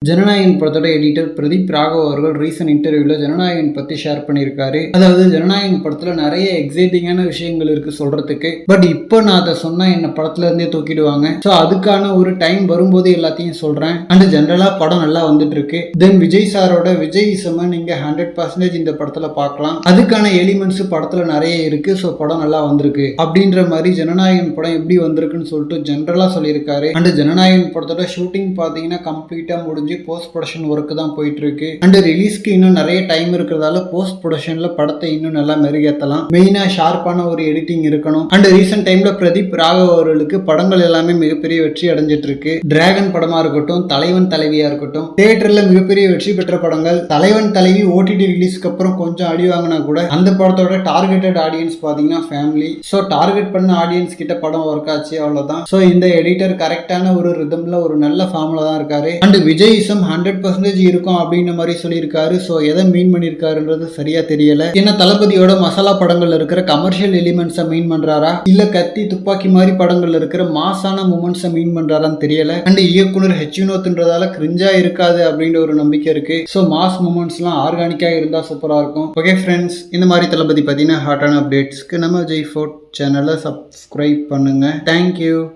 ஜனநாயகன் படத்தோட எடிட்டர் பிரதீப் ராகவ் அவர்கள் ரீசன்ட் இன்டர்வியூல ஜனநாயகன் பத்தி ஷேர் பண்ணியிருக்காரு. அதாவது ஜனநாயகன் படத்துல நிறைய எக்ஸைட்டிங்கான விஷயங்கள் இருக்கு சொல்றதுக்கு. பட் இப்போ நான் அதை சொன்னா என்ன படத்துல இருந்தே தூக்கிடுவாங்க. ஸோ அதுக்கான ஒரு டைம் வரும்போது எல்லாத்தையும் சொல்றேன். அண்ட் ஜென்ரலா படம் நல்லா வந்துட்டு இருக்கு. தென் விஜய் சாரோட விஜய் இசம நீங்க 100% இந்த படத்துல பார்க்கலாம். அதுக்கான எலிமெண்ட்ஸ் படத்துல நிறைய இருக்கு. ஸோ படம் நல்லா வந்திருக்கு அப்படின்ற மாதிரி ஜனநாயகன் படம் எப்படி வந்திருக்குன்னு சொல்லிட்டு ஜென்ரலா சொல்லியிருக்காரு. அண்ட் ஜனநாயகன் படத்தோட ஷூட்டிங் பாத்தீங்கன்னா கம்ப்ளீட்டா முடிஞ்சு போஸ்ட் ப்ரொடக்ஷன் ஒர்க் தான் போயிட்டு இருக்கு. அண்ட் ரிலீஸ்க்கு இன்னும் நிறைய டைம் இருக்கிறதால போஸ்ட் ப்ரொடக்ஷன்ல படத்தை இன்னும் நல்லா மெருகேற்றலாம். மெயினா ஷார்ப்பான ஒரு எடிட்டிங் இருக்கணும். அண்ட் ரீசெண்ட் டைம்ல பிரதீப் ராகவ் அவர்களுக்கு படங்கள் எல்லாமே மிகப்பெரிய வெற்றி அடைஞ்சிட்டு இருக்கு. டிராகன் படமா இருக்கட்டும், தலைவன் தலைவியா இருக்கட்டும், தியேட்டர்ல மிகப்பெரிய வெற்றி பெற்ற படங்கள். தலைவன் தலைவி ஓடிடி ரிலீஸ்க்கு அப்புறம் கொஞ்சம் அடி வாங்கினா கூட அந்த படத்தோட டார்கெட்டட் ஆடியன்ஸ் பாத்தீங்கன்னா ஃபேமிலி. ஸோ டார்கெட் பண்ண ஆடியன்ஸ் கிட்ட படம் ஒர்க் ஆச்சு, அவ்வளவுதான். ஸோ இந்த எடிட்டர் கரெக்டான ஒரு ரிதம்ல ஒரு நல்ல ஃபார்ம்ல தான் இருக்காரு. அண்ட் விஜய் 100% இருக்கும் அப்படின்ற மாதிரி சொல்லியிருக்காரு. ஸோ எதை மீன் பண்ணியிருக்காருன்றது சரியா தெரியல. என்ன தளபதியோட மசாலா படங்கள்ல இருக்கிற கமர்ஷியல் எலிமெண்ட்ஸை மீன் பண்றாரா, இல்ல கத்தி துப்பாக்கி மாதிரி படங்கள்ல இருக்கிற மாசான மூமெண்ட்ஸை மீன் பண்றாரான்னு தெரியல. அண்ட் இயக்குனர் வினோத்ன்றதால கிரிஞ்சா இருக்காது அப்படின்ற ஒரு நம்பிக்கை இருக்கு. ஸோ மாஸ் மூமெண்ட்ஸ்லாம் ஆர்கானிக்கா இருந்தா சூப்பரா இருக்கும். ஓகே ஃப்ரெண்ட்ஸ், இந்த மாதிரி தளபதி பார்த்தீங்கன்னா ஹாட்டான அப்டேட்ஸ்க்கு நம்ம ஜெய் ஃபோர்ட் சேனலை சப்ஸ்கிரைப் பண்ணுங்க. தேங்க்யூ.